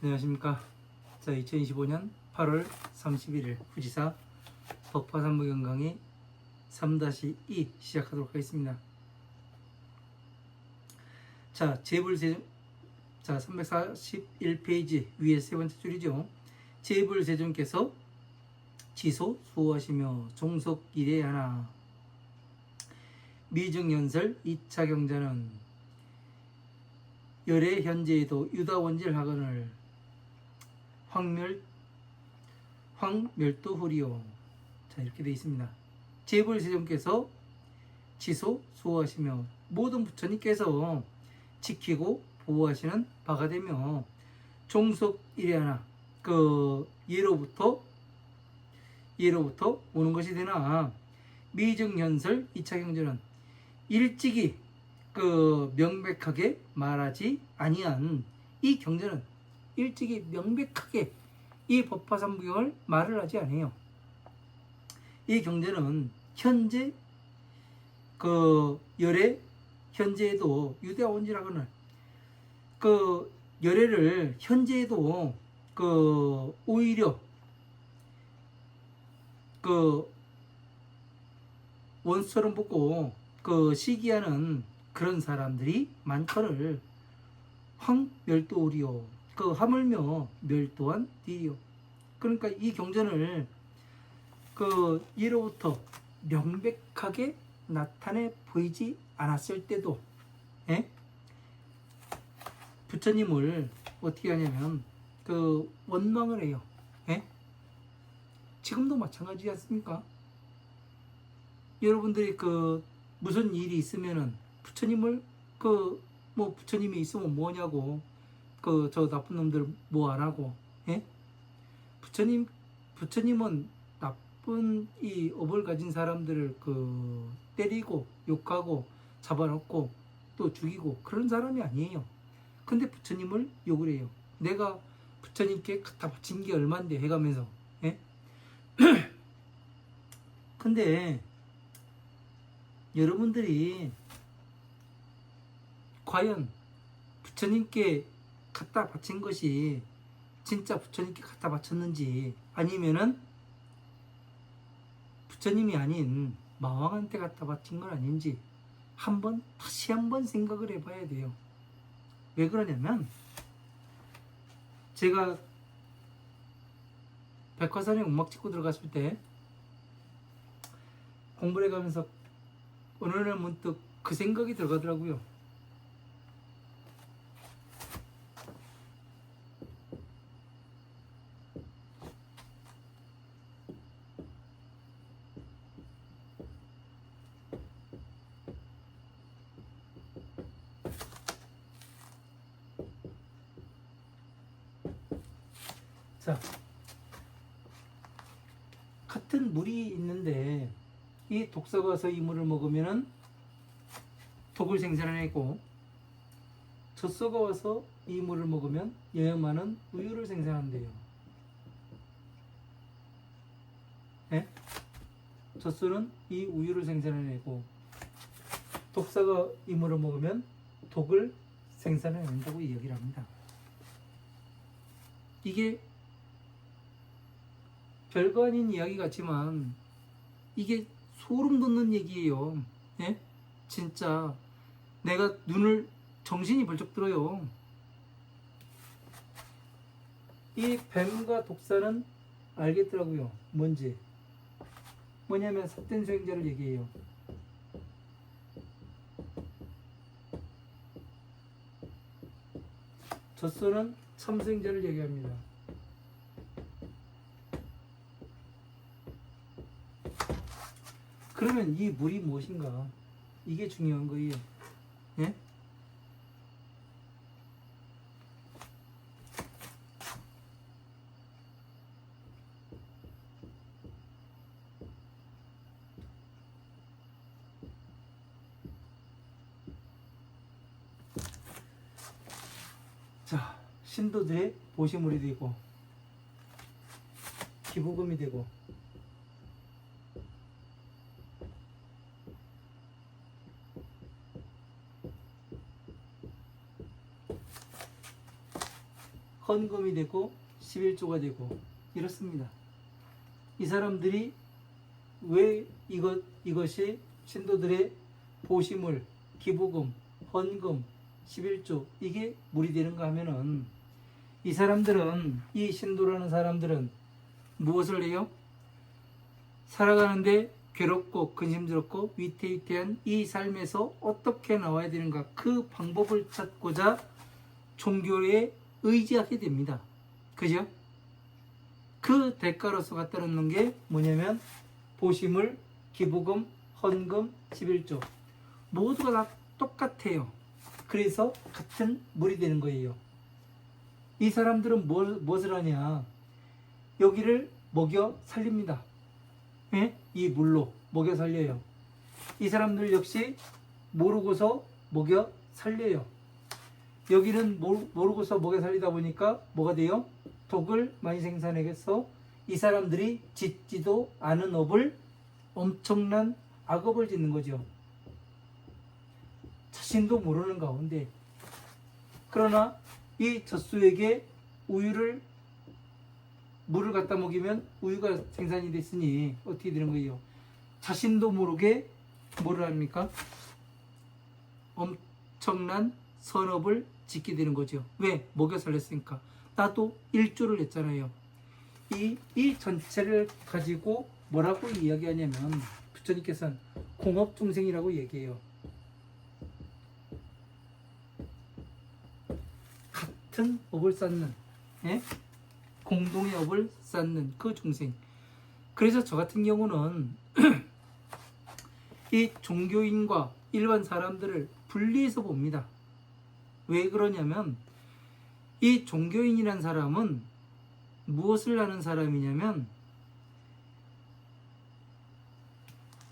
안녕하십니까. 자, 2025년 8월 31일 후지사 법화산부경 강의 3-2 시작하도록 하겠습니다. 자, 재불세종, 자, 341페이지 위에 세 번째 줄이죠. 재불세종께서 지소 수호하시며 종속 일에 하나 미증연설 2차 경자는 열애 현재에도 유다원질하거늘 황멸도후리오. 자, 이렇게 되어 있습니다. 재불세종께서 지소 수호하시며 모든 부처님께서 지키고 보호하시는 바가 되며 종속 일에 하나 예로부터 오는 것이 되나 미증연설 2차 경전은 일찍이 명백하게 말하지 아니한 이 경전은 일찍이 명백하게 이 법화산부경을 말을 하지 아니해요. 이 경전은 현재 열애 현재에도 유대원지라고는 열애를 현재에도 오히려 원수처럼 보고 시기하는 그런 사람들이 많거늘 황멸도우리요. 하물며 멸도한 딜이요. 그러니까 이 경전을 예로부터 명백하게 나타내 보이지 않았을 때도 부처님을 어떻게 하냐면 원망을 해요. 지금도 마찬가지지 않습니까? 여러분들이 무슨 일이 있으면은 부처님을 부처님이 있으면 뭐냐고 저 나쁜 놈들 뭐 안 하고 부처님은 나쁜 이 업을 가진 사람들을 때리고 욕하고 잡아놓고 또 죽이고 그런 사람이 아니에요. 근데 부처님을 욕을 해요. 내가 부처님께 갖다 바친 게 얼만데 해가면서 근데 여러분들이 과연 부처님께 갖다 바친 것이 진짜 부처님께 갖다 바쳤는지 아니면은 부처님이 아닌 마왕한테 갖다 바친 건 아닌지 다시 한번 생각을 해봐야 돼요. 왜 그러냐면 제가 백화산에 음악 찍고 들어갔을 때 공부를 해가면서 어느 날 문득 그 생각이 들어가더라고요. 자, 같은 물이 있는데 이 독사가 와서 이 물을 먹으면은 독을 생산해내고 젖소가 와서 이 물을 먹으면 영양 많은 우유를 생산한대요. 젖소는 이 우유를 생산해내고 독사가 이 물을 먹으면 독을 생산해낸다고 이야기를 합니다. 이게 별거 아닌 이야기 같지만 이게 소름 돋는 얘기예요. 진짜 내가 정신이 벌쩍 들어요. 이 뱀과 독사는 알겠더라고요. 뭐냐면 삿된 수행자를 얘기해요. 젖소는 참수행자를 얘기합니다. 그러면 이 물이 무엇인가? 이게 중요한 거예요. 자, 신도들의 보시물이 되고 기부금이 되고 헌금이 되고 11조가 되고 이렇습니다. 이 사람들이 왜 이것이 신도들의 보시물, 기부금, 헌금, 11조 이게 물이 되는가 하면은 이 사람들은 이 신도라는 사람들은 무엇을 해요? 살아가는데 괴롭고 근심스럽고 위태위태한 이 삶에서 어떻게 나와야 되는가 그 방법을 찾고자 종교에 의지하게 됩니다. 그죠? 그 대가로서 갖다 놓는 게 뭐냐면 보시물, 기부금, 헌금, 11조 모두가 다 똑같아요. 그래서 같은 물이 되는 거예요. 이 사람들은 무엇을 하냐? 여기를 먹여 살립니다. 예? 이 물로 먹여 살려요. 이 사람들 역시 모르고서 먹여 살려요. 여기는 모르고서 먹여 살리다 보니까 뭐가 돼요? 독을 많이 생산해서 이 사람들이 짓지도 않은 업을 엄청난 악업을 짓는 거죠. 자신도 모르는 가운데. 그러나 이 젖소에게 물을 갖다 먹이면 우유가 생산이 됐으니 어떻게 되는 거예요? 자신도 모르게 뭐를 합니까? 엄청난 선업을 짓게 되는 거죠. 왜? 먹여 살렸으니까. 나도 1조를 냈잖아요. 이 전체를 가지고 뭐라고 이야기하냐면 부처님께서는 공업중생이라고 얘기해요. 같은 업을 쌓는, 예? 공동의 업을 쌓는 그 중생. 그래서 저 같은 경우는 이 종교인과 일반 사람들을 분리해서 봅니다. 왜 그러냐면 이 종교인이란 사람은 무엇을 하는 사람이냐면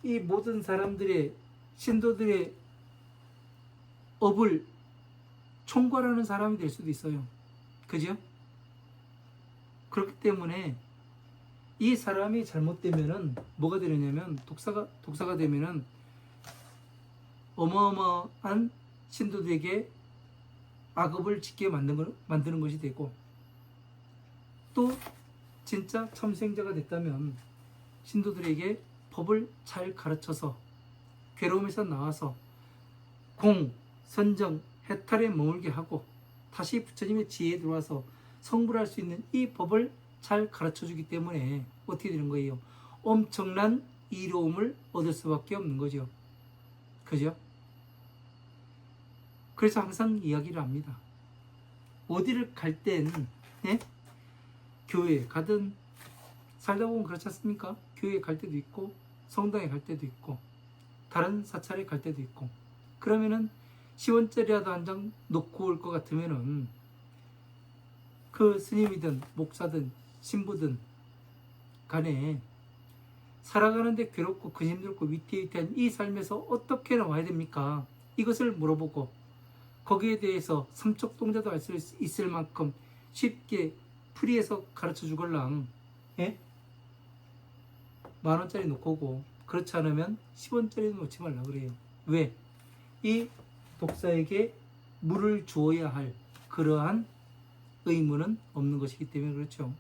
이 모든 사람들의 신도들의 업을 총괄하는 사람이 될 수도 있어요. 그죠? 그렇기 때문에 이 사람이 잘못되면은 뭐가 되느냐면 독사가 되면은 어마어마한 신도들에게 악업을 짓게 만드는 것이 되고, 또 진짜 참생자가 됐다면 신도들에게 법을 잘 가르쳐서 괴로움에서 나와서 공, 선정, 해탈에 머물게 하고 다시 부처님의 지혜에 들어와서 성불할 수 있는 이 법을 잘 가르쳐 주기 때문에 어떻게 되는 거예요? 엄청난 이로움을 얻을 수밖에 없는 거죠. 그죠? 그래서 항상 이야기를 합니다. 어디를 갈 땐, 예? 교회에 가든 살다 보면 그렇지 않습니까? 교회에 갈 때도 있고 성당에 갈 때도 있고 다른 사찰에 갈 때도 있고, 그러면은 10원짜리라도 한 장 놓고 올 것 같으면은 그 스님이든 목사든 신부든 간에 살아가는데 괴롭고 근심스럽고 위태위태한 이 삶에서 어떻게 나와야 됩니까? 이것을 물어보고 거기에 대해서 삼척동자도 알 수 있을 만큼 쉽게 풀이해서 가르쳐 주걸랑, 예? 10,000원짜리 놓고 오고, 그렇지 않으면 10원짜리 놓지 말라 그래요. 왜? 이 독사에게 물을 주어야 할 그러한 의무는 없는 것이기 때문에 그렇죠.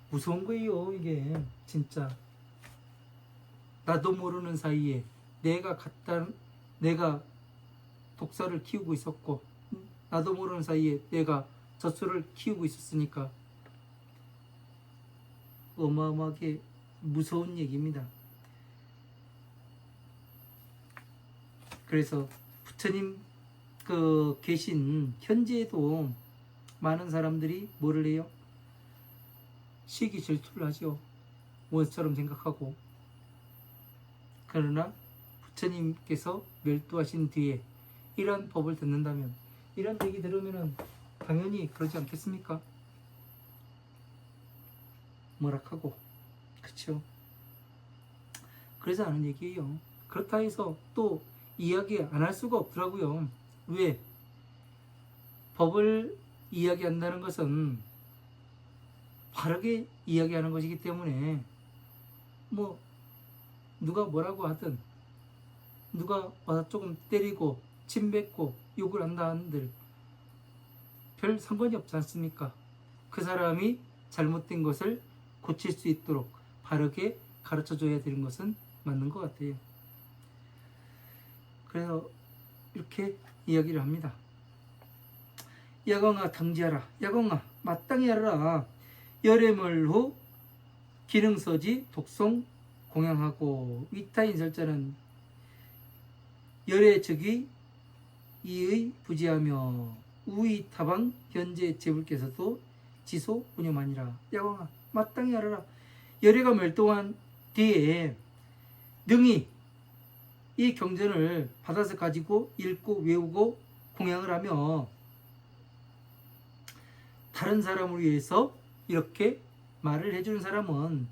무서운 거예요, 이게. 진짜 나도 모르는 사이에 내가 독사를 키우고 있었고, 나도 모르는 사이에 내가 젖소를 키우고 있었으니까 어마어마하게 무서운 얘기입니다. 그래서 부처님 계신 현재에도 많은 사람들이 뭐를 해요? 시기 질투를 하죠. 원수처럼 생각하고. 그러나 부처님께서 멸도하신 뒤에 이런 법을 듣는다면, 이런 얘기 들으면 당연히 그러지 않겠습니까? 뭐락하고. 그쵸? 그래서 하는 얘기예요. 그렇다 해서 또 이야기 안 할 수가 없더라고요. 왜? 법을 이야기한다는 것은 바르게 이야기하는 것이기 때문에 누가 뭐라고 하든, 누가 와서 조금 때리고 침뱉고 욕을 한다 한들 별 상관이 없지 않습니까? 그 사람이 잘못된 것을 고칠 수 있도록 바르게 가르쳐 줘야 되는 것은 맞는 것 같아요. 그래서 이렇게 이야기를 합니다. 야광아 당지하라. 야광아 마땅히 하라. 열애멀후 기능서지 독송 공양하고 위타인설자는 열애적이 이의 부지하며 우의타방 현재 제불께서도 지소 운염하니라. 야광아 마땅히 하라. 열애가 멸동한 뒤에 능히 이 경전을 받아서 가지고 읽고 외우고 공양을 하며 다른 사람을 위해서 이렇게 말을 해주는 사람은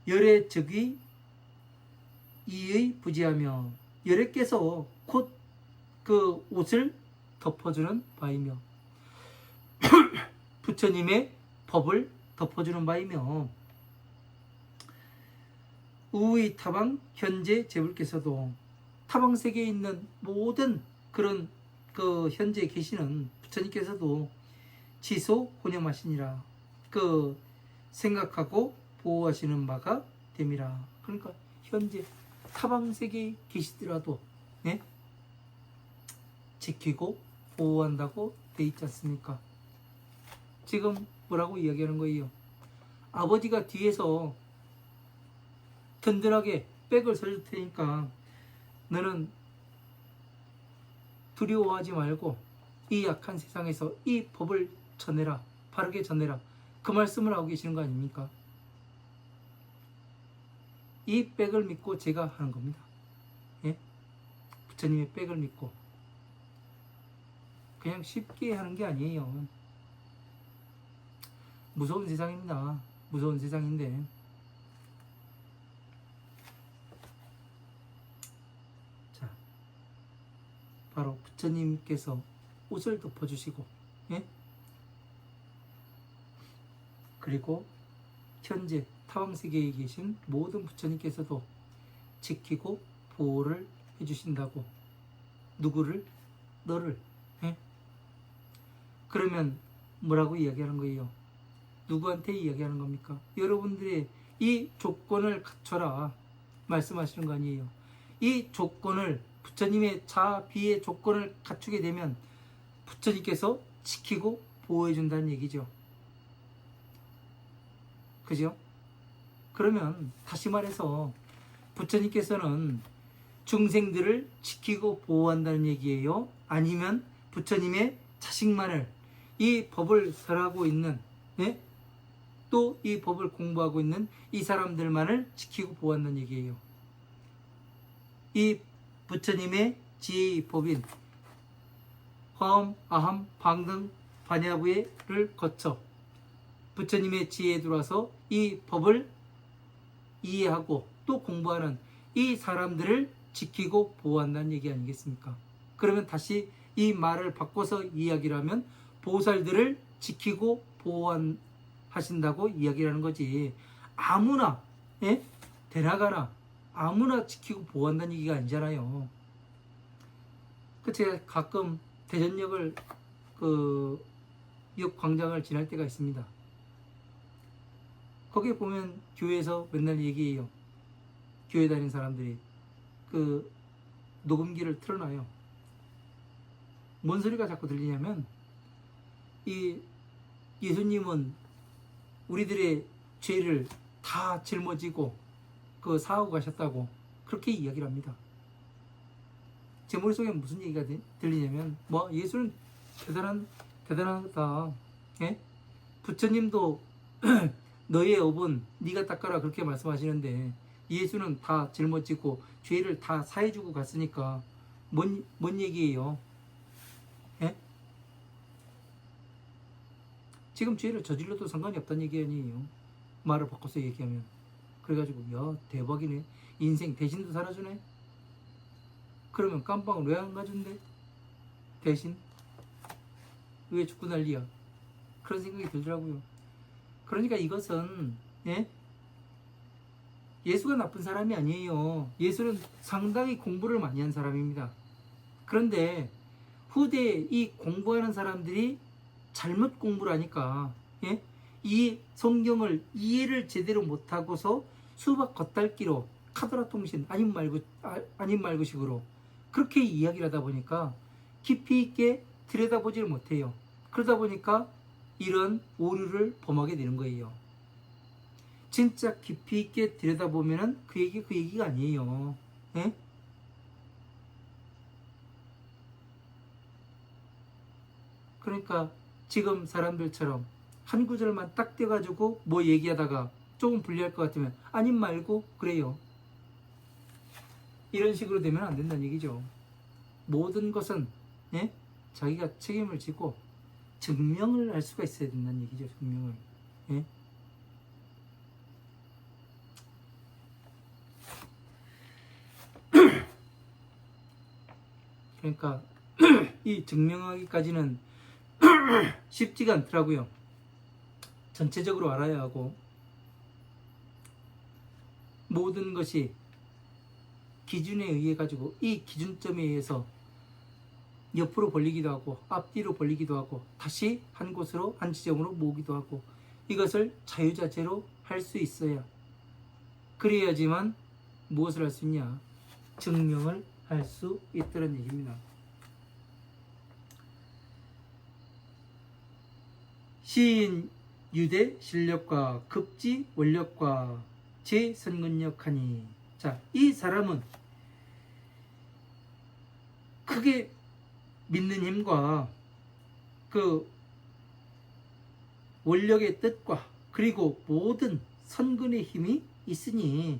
열애적이 이의 부지하며 열애께서 곧 그 옷을 덮어주는 바이며 부처님의 법을 덮어주는 바이며 우의 타방 현재 제불께서도 타방 세계에 있는 모든 그런 그 현재 계시는 부처님께서도 지소 혼념하시니라. 그 생각하고 보호하시는 바가 됨이라. 그러니까 현재 타방 세계에 계시더라도 네? 지키고 보호한다고 돼 있지 않습니까? 지금 뭐라고 이야기하는 거예요? 아버지가 뒤에서 든든하게 백을 서줄 테니까 너는 두려워하지 말고 이 약한 세상에서 이 법을 전해라. 바르게 전해라. 그 말씀을 하고 계시는 거 아닙니까? 이 백을 믿고 제가 하는 겁니다. 예? 부처님의 백을 믿고 그냥 쉽게 하는 게 아니에요. 무서운 세상입니다. 무서운 세상인데 자, 바로 부처님께서 옷을 덮어주시고 예? 그리고 현재 타왕세계에 계신 모든 부처님께서도 지키고 보호를 해주신다고. 누구를? 너를. 예? 그러면 뭐라고 이야기하는 거예요? 누구한테 이야기하는 겁니까? 여러분들의 이 조건을 갖춰라 말씀하시는 거 아니에요. 이 조건을 부처님의 자비의 조건을 갖추게 되면 부처님께서 지키고 보호해 준다는 얘기죠. 그죠? 그러면 다시 말해서 부처님께서는 중생들을 지키고 보호한다는 얘기예요? 아니면 부처님의 자식만을 이 법을 설하고 있는 예? 또 이 법을 공부하고 있는 이 사람들만을 지키고 보호한다는 얘기예요. 이 부처님의 지혜의 법인 화엄, 아함, 방등, 반야부를 거쳐 부처님의 지혜에 들어와서 이 법을 이해하고 또 공부하는 이 사람들을 지키고 보호한다는 얘기 아니겠습니까? 그러면 다시 이 말을 바꿔서 이야기를 하면 보살들을 지키고 보호하신다고 이야기를 하는 거지. 아무나 예? 되나가나 아무나 지키고 보호한다는 얘기가 아니잖아요. 그 제가 가끔 대전역을 역 광장을 지날 때가 있습니다. 거기에 보면 교회에서 맨날 얘기해요. 교회 다니는 사람들이 그 녹음기를 틀어놔요. 뭔 소리가 자꾸 들리냐면 이 예수님은 우리들의 죄를 다 짊어지고 그 사하고 가셨다고 그렇게 이야기를 합니다. 제 머릿속에 무슨 얘기가 들리냐면 뭐 예수는 대단하다. 예? 부처님도 너의 업은 네가 닦아라 그렇게 말씀하시는데 예수는 다 짊어지고 죄를 다 사해주고 갔으니까 뭔 얘기예요? 예? 지금 죄를 저질러도 상관이 없다는 얘기 아니에요. 말을 바꿔서 얘기하면. 그래가지고 야 대박이네. 인생 대신도 살아주네. 그러면 깜빵을 왜 안 가준대? 대신? 왜 죽고 난리야? 그런 생각이 들더라고요. 그러니까 이것은 예? 예수가 나쁜 사람이 아니에요. 예수는 상당히 공부를 많이 한 사람입니다. 그런데 후대에 이 공부하는 사람들이 잘못 공부를 하니까, 예? 이 성경을 이해를 제대로 못하고서 수박 겉핥기로 카더라 통신 아님 말고식으로 그렇게 이야기를 하다 보니까 깊이 있게 들여다보지를 못해요. 그러다 보니까 이런 오류를 범하게 되는 거예요. 진짜 깊이 있게 들여다보면은 그 얘기가 아니에요. 예? 그러니까 지금 사람들처럼 한 구절만 딱 떼가지고 뭐 얘기하다가 조금 불리할 것 같으면 아님 말고 그래요. 이런 식으로 되면 안 된다는 얘기죠. 모든 것은, 예? 자기가 책임을 지고 증명을 할 수가 있어야 된다는 얘기죠. 증명을. 예? 그러니까 이 증명하기까지는 쉽지가 않더라고요. 전체적으로 알아야 하고 모든 것이 기준에 의해 가지고 이 기준점에 의해서 옆으로 벌리기도 하고 앞뒤로 벌리기도 하고 다시 한 곳으로 한 지점으로 모으기도 하고 이것을 자유자재로 할 수 있어야 그래야지만 무엇을 할 수 있냐? 증명을 할 수 있다는 얘기입니다. 시인 유대 실력과 급지 원력과 제 선근력하니. 자, 이 사람은 크게 믿는 힘과 그 원력의 뜻과 그리고 모든 선근의 힘이 있으니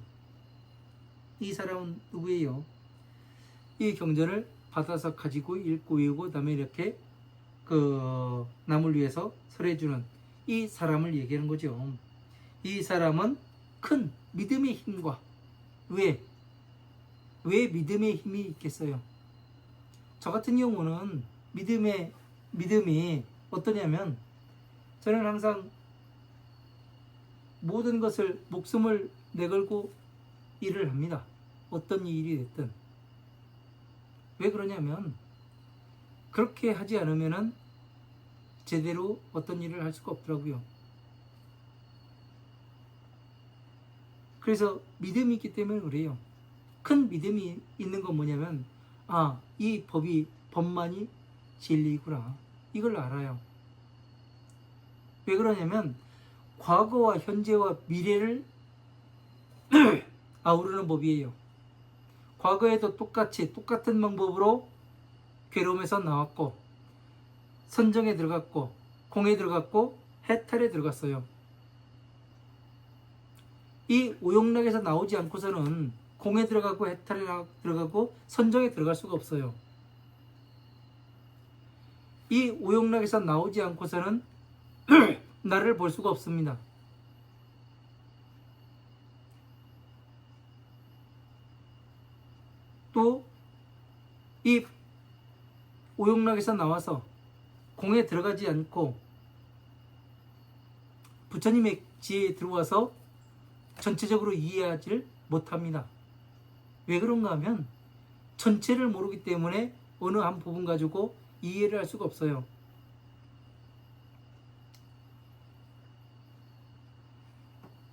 이 사람은 누구예요? 이 경전을 받아서 가지고 읽고 외우고 그다음에 이렇게 그 남을 위해서 설해주는 이 사람을 얘기하는 거죠. 이 사람은 큰 믿음의 힘과 왜 믿음의 힘이 있겠어요? 저 같은 경우는 믿음이 어떠냐면 저는 항상 모든 것을 목숨을 내걸고 일을 합니다. 어떤 일이 됐든. 왜 그러냐면 그렇게 하지 않으면은 제대로 어떤 일을 할 수가 없더라고요. 그래서 믿음이 있기 때문에 그래요. 큰 믿음이 있는 건 뭐냐면 이 법만이 진리구나. 이걸 알아요. 왜 그러냐면 과거와 현재와 미래를 아우르는 법이에요. 과거에도 똑같은 방법으로 괴로움에서 나왔고 선정에 들어갔고 공에 들어갔고 해탈에 들어갔어요. 이 오용락에서 나오지 않고서는 공에 들어가고 해탈에 들어가고 선정에 들어갈 수가 없어요. 이 오용락에서 나오지 않고서는 나를 볼 수가 없습니다. 또 이 오용락에서 나와서 공에 들어가지 않고 부처님의 지혜에 들어와서 전체적으로 이해하지를 못합니다. 왜 그런가 하면 전체를 모르기 때문에 어느 한 부분 가지고 이해를 할 수가 없어요.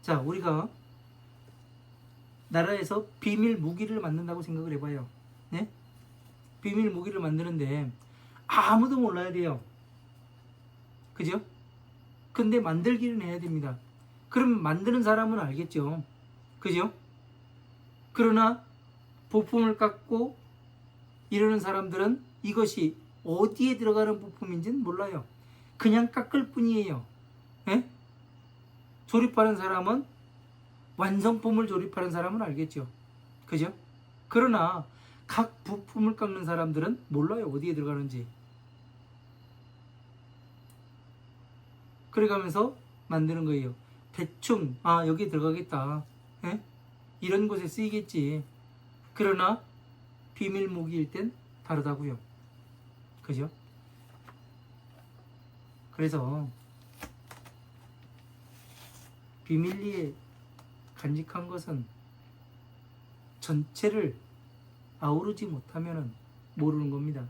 자, 우리가 나라에서 비밀 무기를 만든다고 생각을 해봐요. 네? 비밀 무기를 만드는데 아무도 몰라야 돼요. 그죠? 근데 만들기는 해야 됩니다. 그럼 만드는 사람은 알겠죠. 그죠? 그러나 부품을 깎고 이러는 사람들은 이것이 어디에 들어가는 부품인지는 몰라요. 그냥 깎을 뿐이에요. 예? 조립하는 사람은 완성품을 조립하는 사람은 알겠죠. 그죠? 그러나 각 부품을 깎는 사람들은 몰라요. 어디에 들어가는지. 그래가면서 만드는 거예요. 대충 여기에 들어가겠다. 예? 이런 곳에 쓰이겠지. 그러나 비밀 무기일 땐 다르다고요. 그죠? 그래서 비밀리에 간직한 것은 전체를 아우르지 못하면 모르는 겁니다.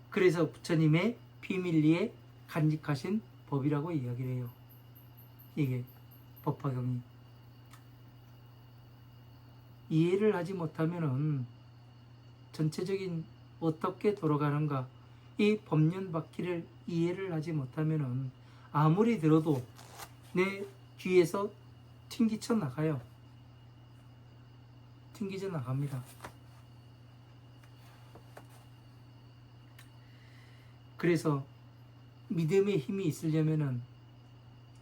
그래서 부처님의 비밀리에 간직하신 법이라고 이야기를 해요. 이게 법화경이. 이해를 하지 못하면은 전체적인 어떻게 돌아가는가, 이 법륜 바퀴를 이해를 하지 못하면은 아무리 들어도 내 귀에서 튕기쳐 나가요. 튕기져 나갑니다. 그래서 믿음의 힘이 있으려면은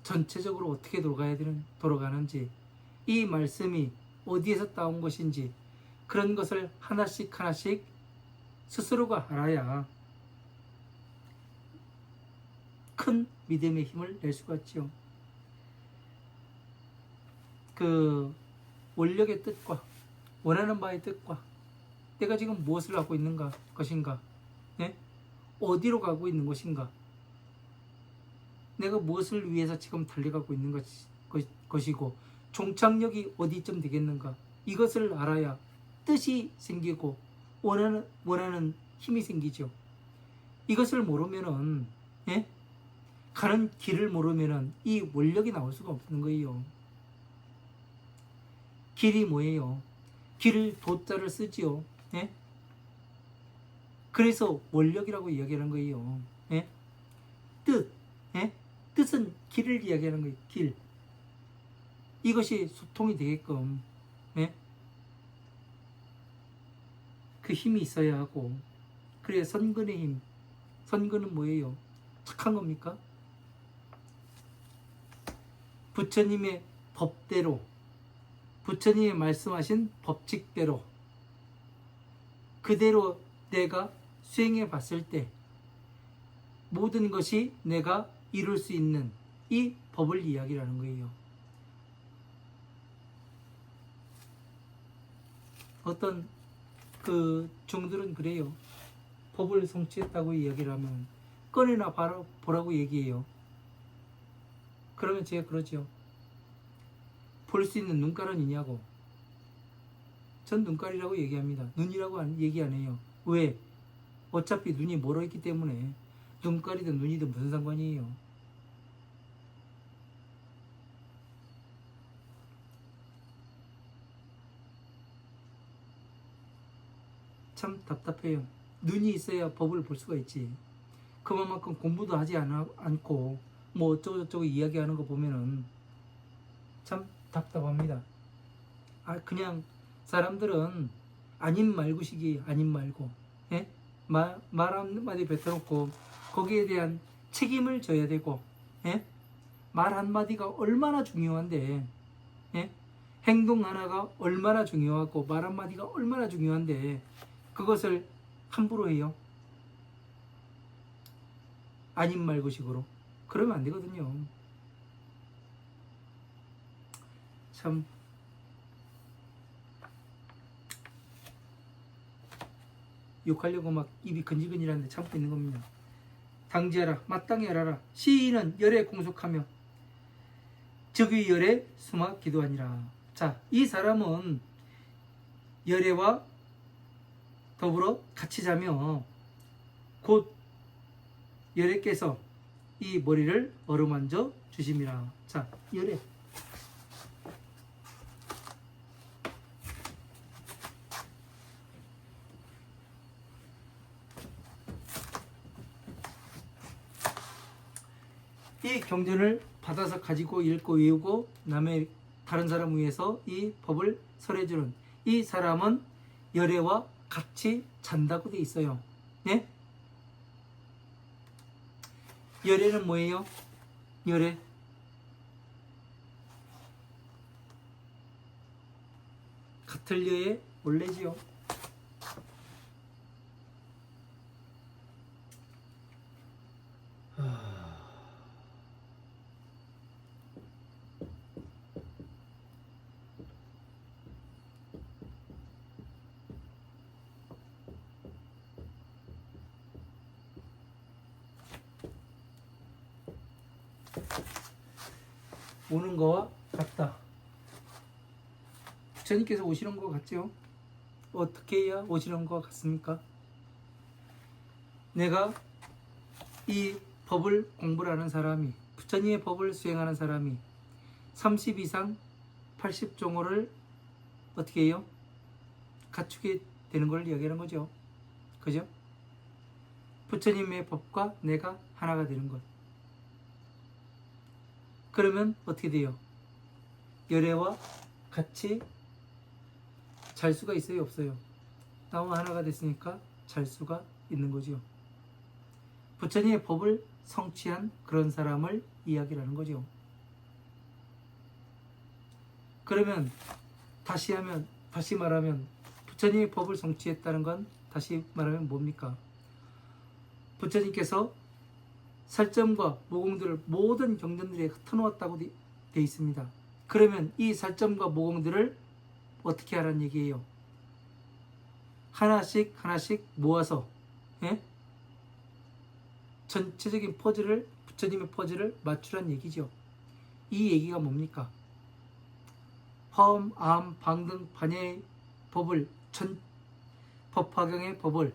전체적으로 어떻게 돌아가는지, 이 말씀이 어디에서 따온 것인지, 그런 것을 하나씩 하나씩 스스로가 알아야 큰 믿음의 힘을 낼 수가 있죠. 그 원력의 뜻과 원하는 바의 뜻과 내가 지금 무엇을 하고 있는 것인가, 예? 어디로 가고 있는 것인가, 내가 무엇을 위해서 지금 달려가고 있는 것이고 종착역이 어디쯤 되겠는가, 이것을 알아야 뜻이 생기고 원하는 힘이 생기죠. 이것을 모르면은, 예? 가는 길을 모르면은 이 원력이 나올 수가 없는 거예요. 길이 뭐예요? 길을 도자를 쓰지요. 예? 그래서 원력이라고 이야기하는 거예요. 예? 뜻, 예? 뜻은 길을 이야기하는 거예요. 길. 이것이 소통이 되게끔, 예? 그 힘이 있어야 하고, 그래야 선근의 힘. 선근은 뭐예요? 착한 겁니까? 부처님의 법대로, 부처님이 말씀하신 법칙대로 그대로 내가 수행해 봤을 때 모든 것이 내가 이룰 수 있는 이 법을 이야기하는 거예요. 어떤 그 종들은 그래요. 법을 성취했다고 이야기를 하면 꺼내나 보라고 얘기해요. 그러면 제가 그러죠. 볼 수 있는 눈깔은 있냐고. 전 눈깔이라고 얘기합니다. 눈이라고 얘기 안 해요. 왜? 어차피 눈이 멀어있기 때문에 눈깔이든 눈이든 무슨 상관이에요. 참 답답해요. 눈이 있어야 법을 볼 수가 있지. 그만큼 공부도 하지 않고 뭐 어쩌고저쩌고 이야기하는 거 보면은 참 답답합니다. 그냥 사람들은 아닌 말고식이 아닌 말고, 예? 말 한마디 뱉어놓고 거기에 대한 책임을 져야 되고, 예? 말 한마디가 얼마나 중요한데, 예? 행동 하나가 얼마나 중요하고 말 한마디가 얼마나 중요한데 그것을 함부로 해요. 아닌 말고식으로. 그러면 안 되거든요. 참 욕하려고 막 입이 근질근질한데 참고 있는 겁니다. 당지하라, 마땅히 알아라. 시인은 열에 공속하며 적의 열에 숨어 기도하니라. 자, 이 사람은 열애와 더불어 같이 자며 곧 열애께서 이 머리를 어루만져 주심이라. 자, 열애. 이 경전을 받아서 가지고 읽고 외우고 다른 사람 위해서 이 법을 설해주는 이 사람은 열애와 같이 잔다고 돼 있어요. 네? 열애는 뭐예요? 열애. 같을 려의 원래지요. 오는 거와 같다. 부처님께서 오시는 것 같죠? 어떻게 해야 오시는 것 같습니까? 내가 이 법을 공부를 하는 사람이, 부처님의 법을 수행하는 사람이 30 이상 80종호를 어떻게 해요? 갖추게 되는 걸 이야기하는 거죠. 그죠? 부처님의 법과 내가 하나가 되는 것. 그러면 어떻게 돼요? 열애와 같이 잘 수가 있어요? 없어요? 나와 하나가 됐으니까 잘 수가 있는 거죠. 부처님의 법을 성취한 그런 사람을 이야기하는 거죠. 그러면 다시 말하면 부처님의 법을 성취했다는 건 다시 말하면 뭡니까? 부처님께서 살점과 모공들을 모든 경전들에 흩어놓았다고 되어 있습니다. 그러면 이 살점과 모공들을 어떻게 하라는 얘기예요? 하나씩 모아서 전체적인 퍼즐을, 부처님의 퍼즐을 맞추란 얘기죠. 이 얘기가 뭡니까? 화엄, 아함, 방등, 반야의 법을, 법화경의 법을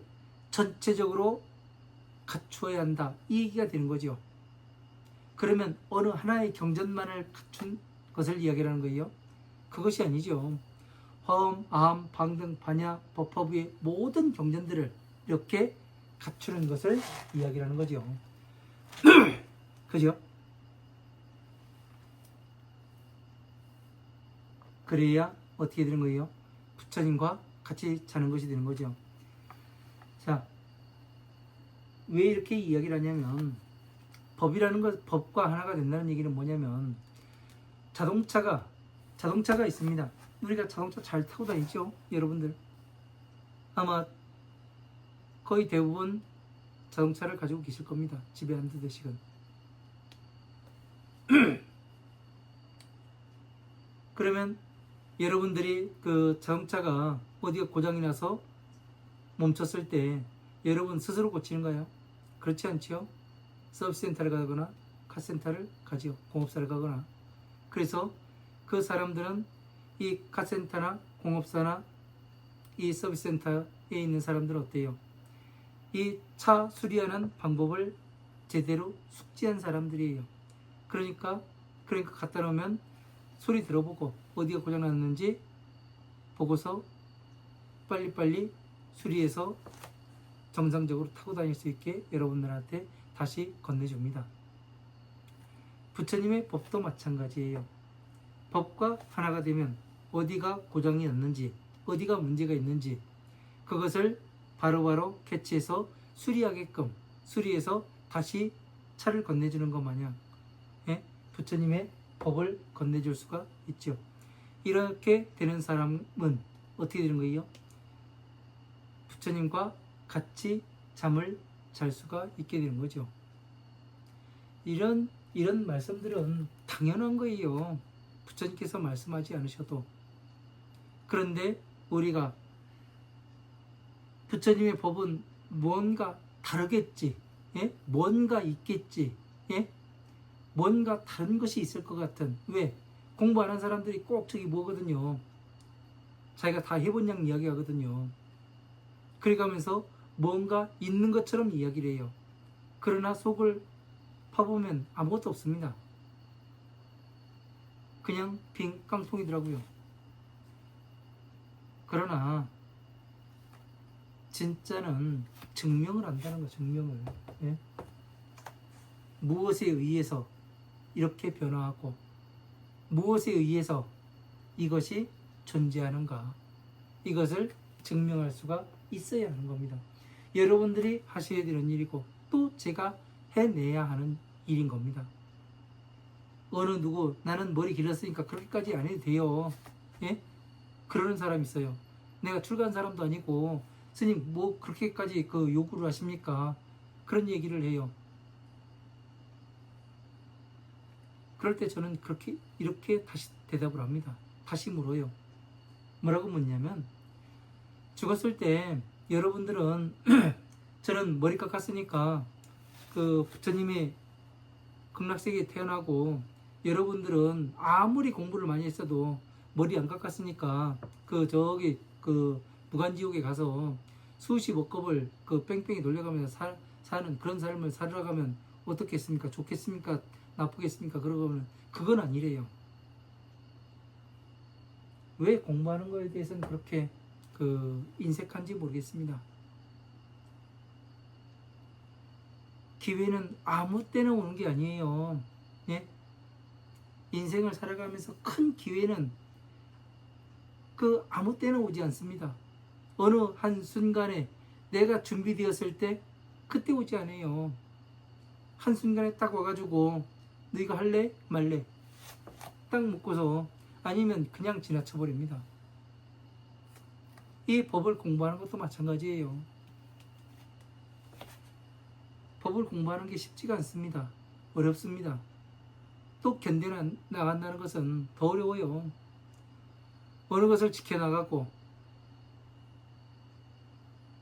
전체적으로 갖추어야 한다. 이 얘기가 되는 거죠. 그러면 어느 하나의 경전만을 갖춘 것을 이야기하는 거예요? 그것이 아니죠. 화엄, 아함, 방등, 반야, 법화부의 모든 경전들을 이렇게 갖추는 것을 이야기하는 거죠. 그죠? 그래야 어떻게 되는 거예요? 부처님과 같이 자는 것이 되는 거죠. 자, 왜 이렇게 이야기를 하냐면, 법이라는 것, 법과 하나가 된다는 얘기는 뭐냐면, 자동차가 있습니다. 우리가 자동차 잘 타고 다니죠? 여러분들 아마 거의 대부분 자동차를 가지고 계실 겁니다. 집에 한두 대씩은. 그러면 여러분들이 그 자동차가 어디가 고장이 나서 멈췄을 때 여러분 스스로 고치는가요? 그렇지 않지요? 서비스 센터를 가거나 카센터를 가지요. 공업사를 가거나. 그래서 그 사람들은 이 카센터나 공업사나 이 서비스 센터에 있는 사람들은 어때요? 이 차 수리하는 방법을 제대로 숙지한 사람들이에요. 그러니까 갖다 놓으면 소리 들어보고 어디가 고장났는지 보고서 빨리빨리 수리해서 정상적으로 타고 다닐 수 있게 여러분들한테 다시 건네줍니다. 부처님의 법도 마찬가지예요. 법과 하나가 되면 어디가 고장이 났는지, 어디가 문제가 있는지 그것을 바로바로 캐치해서 수리하게끔 수리해서 다시 차를 건네주는 것 마냥 부처님의 법을 건네줄 수가 있죠. 이렇게 되는 사람은 어떻게 되는 거예요? 부처님과 같이 잠을 잘 수가 있게 되는 거죠. 이런 말씀들은 당연한 거예요. 부처님께서 말씀하지 않으셔도. 그런데 우리가 부처님의 법은 뭔가 다르겠지, 뭔가 있겠지, 뭔가 다른 것이 있을 것 같은. 왜? 공부 안 한 사람들이 꼭 저기 뭐거든요. 자기가 다 해본 양 이야기 하거든요. 그래가면서 뭔가 있는 것처럼 이야기를 해요. 그러나 속을 파보면 아무것도 없습니다. 그냥 빈 깡통이더라고요. 그러나 진짜는 증명을 한다는 거, 증명을. 무엇에 의해서 이렇게 변화하고 무엇에 의해서 이것이 존재하는가, 이것을 증명할 수가 있어야 하는 겁니다. 여러분들이 하셔야 되는 일이고 또 제가 해내야 하는 일인 겁니다. 어느 누구 나는 머리 길었으니까 그렇게까지 안 해도 돼요, 그러는 사람 있어요. 내가 출가한 사람도 아니고 스님 뭐 그렇게까지 그 요구를 하십니까? 그런 얘기를 해요. 그럴 때 저는 이렇게 다시 대답을 합니다. 다시 물어요. 뭐라고 묻냐면, 죽었을 때 여러분들은 저는 머리 깎았으니까 그 부처님의 극락세계에 태어나고, 여러분들은 아무리 공부를 많이 했어도 머리 안 깎았으니까 그 무간지옥에 가서 수십억 겁을 그 뺑뺑이 돌려가면서 사는 그런 삶을 살아가면 어떻겠습니까? 좋겠습니까? 나쁘겠습니까? 그러면 그건 아니래요. 왜 공부하는 거에 대해서는 그렇게 인색한지 모르겠습니다. 기회는 아무 때나 오는 게 아니에요. 예? 인생을 살아가면서 큰 기회는 아무 때나 오지 않습니다. 어느 한 순간에 내가 준비되었을 때 그때 오지 않아요. 한순간에 딱 와가지고 너희가 할래? 말래? 딱 묻고서 아니면 그냥 지나쳐버립니다. 이 법을 공부하는 것도 마찬가지예요. 법을 공부하는 게 쉽지가 않습니다. 어렵습니다. 또 견뎌나간다는 것은 더 어려워요. 어느 것을 지켜나가고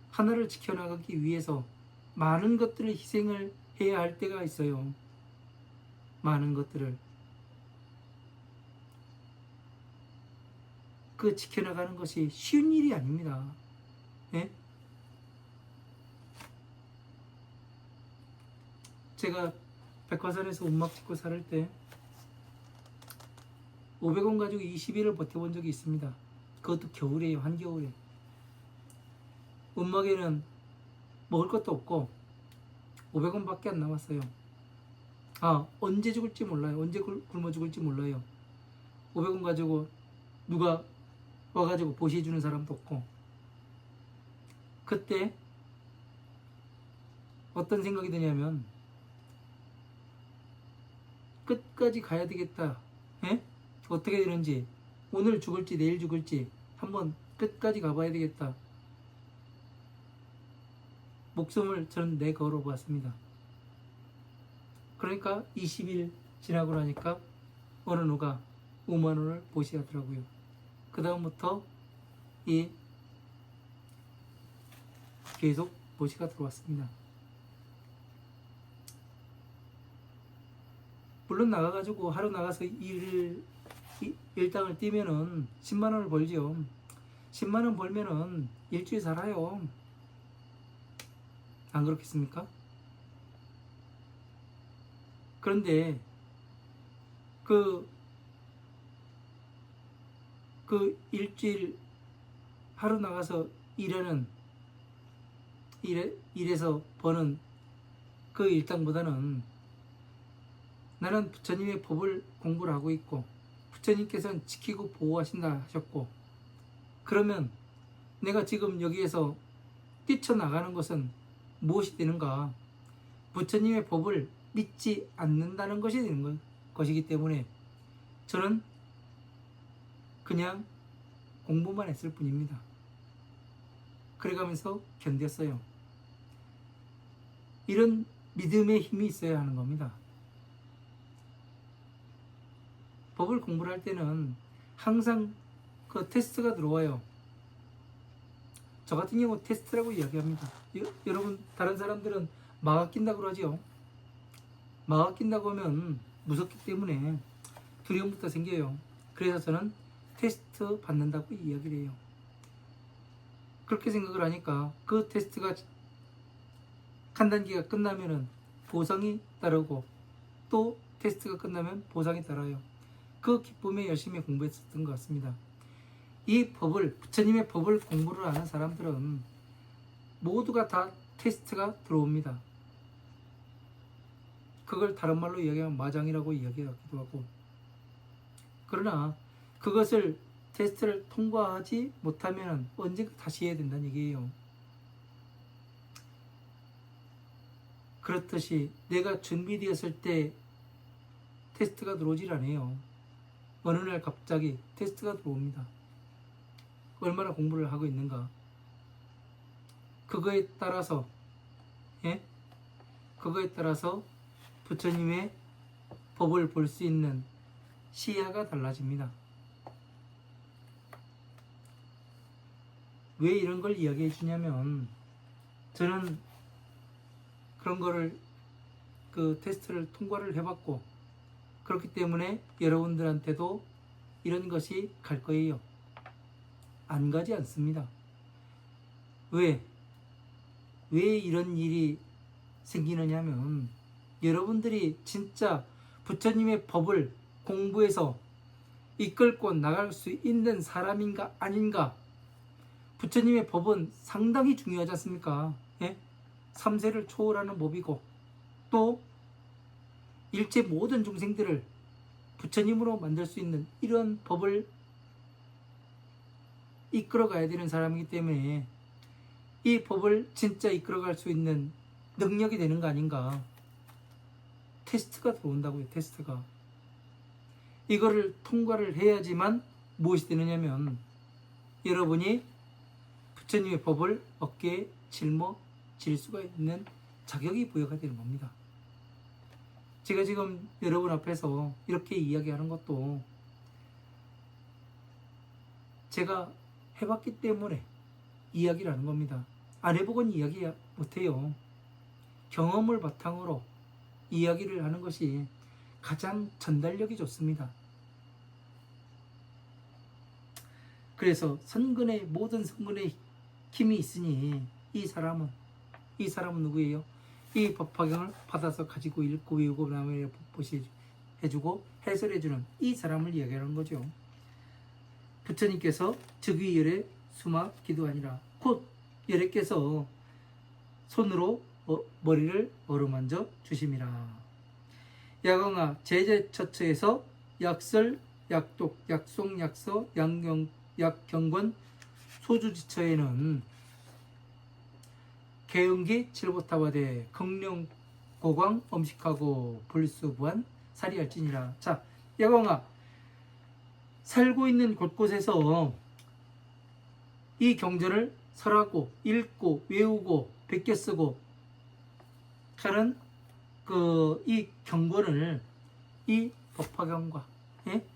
하나를 지켜나가기 위해서 많은 것들을 희생을 해야 할 때가 있어요. 많은 것들을. 지켜나가는 것이 쉬운 일이 아닙니다. 예? 제가 백화산에서 움막 짓고 살 때 500원 가지고 20일을 버텨본 적이 있습니다. 그것도 겨울이에요. 한겨울에. 움막에는 먹을 것도 없고 500원 밖에 안 남았어요. 언제 죽을지 몰라요. 언제 굶어 죽을지 몰라요. 500원 가지고 누가 와가지고 보시해주는 사람도 없고. 그때 어떤 생각이 드냐면 끝까지 가야 되겠다. 에? 어떻게 되는지, 오늘 죽을지 내일 죽을지 한번 끝까지 가봐야 되겠다. 목숨을 저는 내걸어 보았습니다. 그러니까 20일 지나고 나니까 어느 누가 5만 원을 보시하더라고요. 그 다음부터 계속 보시가 들어왔습니다. 물론 나가가지고 하루 나가서 일당을 뛰면은 10만 원을 벌죠. 10만 원 벌면은 일주일 살아요. 안 그렇겠습니까? 그런데 일주일 하루 나가서 일해서 버는 그 일당보다는 나는 부처님의 법을 공부를 하고 있고 부처님께서는 지키고 보호하신다 하셨고, 그러면 내가 지금 여기에서 뛰쳐나가는 것은 무엇이 되는가? 부처님의 법을 믿지 않는다는 것이 되는 것이기 때문에 저는 그냥 공부만 했을 뿐입니다. 그래가면서 견뎠어요. 이런 믿음의 힘이 있어야 하는 겁니다. 법을 공부를 할 때는 항상 테스트가 들어와요. 저 같은 경우 테스트라고 이야기합니다. 여러분, 다른 사람들은 마가 낀다고 그러죠. 마가 낀다고 하면 무섭기 때문에 두려움부터 생겨요. 그래서 저는 테스트 받는다고 이야기를 해요. 그렇게 생각을 하니까 그 테스트가 한 단계가 끝나면은 보상이 따르고 또 테스트가 끝나면 보상이 따라요. 그 기쁨에 열심히 공부했었던 것 같습니다. 이 법을, 부처님의 법을 공부를 하는 사람들은 모두가 다 테스트가 들어옵니다. 그걸 다른 말로 이야기하면 마장이라고 이야기하기도 하고. 그러나 그것을 테스트를 통과하지 못하면 언젠가 다시 해야 된다는 얘기예요. 그렇듯이 내가 준비되었을 때 테스트가 들어오질 않아요. 어느 날 갑자기 테스트가 들어옵니다. 얼마나 공부를 하고 있는가. 그거에 따라서 부처님의 법을 볼 수 있는 시야가 달라집니다. 왜 이런 걸 이야기해 주냐면, 저는 그런 거를 테스트를 통과를 해봤고, 그렇기 때문에 여러분들한테도 이런 것이 갈 거예요. 안 가지 않습니다. 왜 이런 일이 생기느냐면 여러분들이 진짜 부처님의 법을 공부해서 이끌고 나갈 수 있는 사람인가 아닌가. 부처님의 법은 상당히 중요하지 않습니까? 예? 3세를 초월하는 법이고 또 일체 모든 중생들을 부처님으로 만들 수 있는 이런 법을 이끌어가야 되는 사람이기 때문에 이 법을 진짜 이끌어갈 수 있는 능력이 되는 거 아닌가. 테스트가 들어온다고요. 테스트가. 이거를 통과를 해야지만 무엇이 되느냐면 여러분이 부처님의 법을 어깨에 짊어질 수가 있는 자격이 부여가 되는 겁니다. 제가 지금 여러분 앞에서 이렇게 이야기하는 것도 제가 해봤기 때문에 이야기를 하는 겁니다. 안 해보고는 이야기 못해요. 경험을 바탕으로 이야기를 하는 것이 가장 전달력이 좋습니다. 그래서 선근의 모든 선근의 힘이 있으니 이 사람은 누구예요? 이 법화경을 받아서 가지고 읽고 외우고 남에게 해주고 해설해주는 이 사람을 이야기하는 거죠. 부처님께서 즉위열에 수마 기도하니라. 곧 열애께서 손으로 머리를 어루만져 주심이라. 야광아 제제처처에서 약설, 약독, 약송, 약서, 약경권, 소주지처에는 개응기 칠보타바대 극령 고광 엄식하고 불수부한 사리할지니라. 자, 야광아 살고 있는 곳곳에서 이 경전을 설하고 읽고 외우고 베껴 쓰고 하는 이 경권을 이 법화경과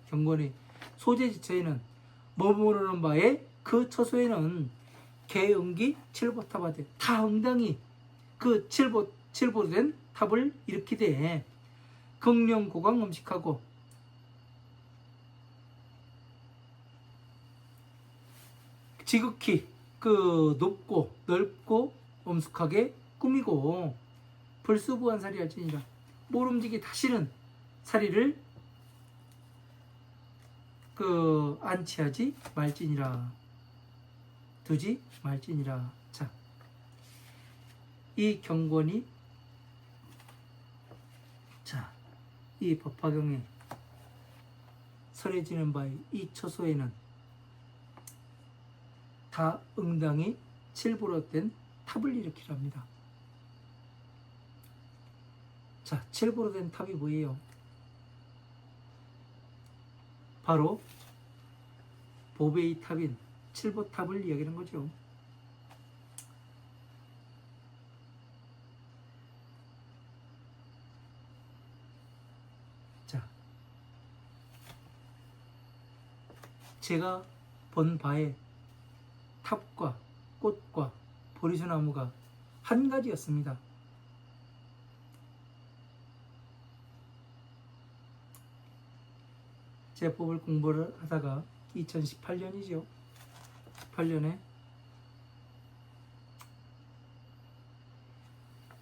경권의 소재지처에는 머무르는 바에 그 처소에는 개응기 칠보탑하되 다 응당이 그 칠보로 된 탑을 일으키되 극령고강 음식하고 지극히 그 높고 넓고 엄숙하게 꾸미고 불수부한 사리할지니라. 모름지기 다시는 사리를 안치하지 말지니라. 두지 말지니라. 자, 이 경권이 이 법화경에 설해지는 바의 이 처소에는 다 응당이 칠보로 된 탑을 일으키랍니다. 자, 칠보로 된 탑이 뭐예요? 바로 보배의 탑인 칠보탑을 이야기하는 거죠. 자, 제가 본 바에 탑과 꽃과 보리수나무가 한 가지였습니다. 제법을 공부를 하다가 2018년이죠. 18년에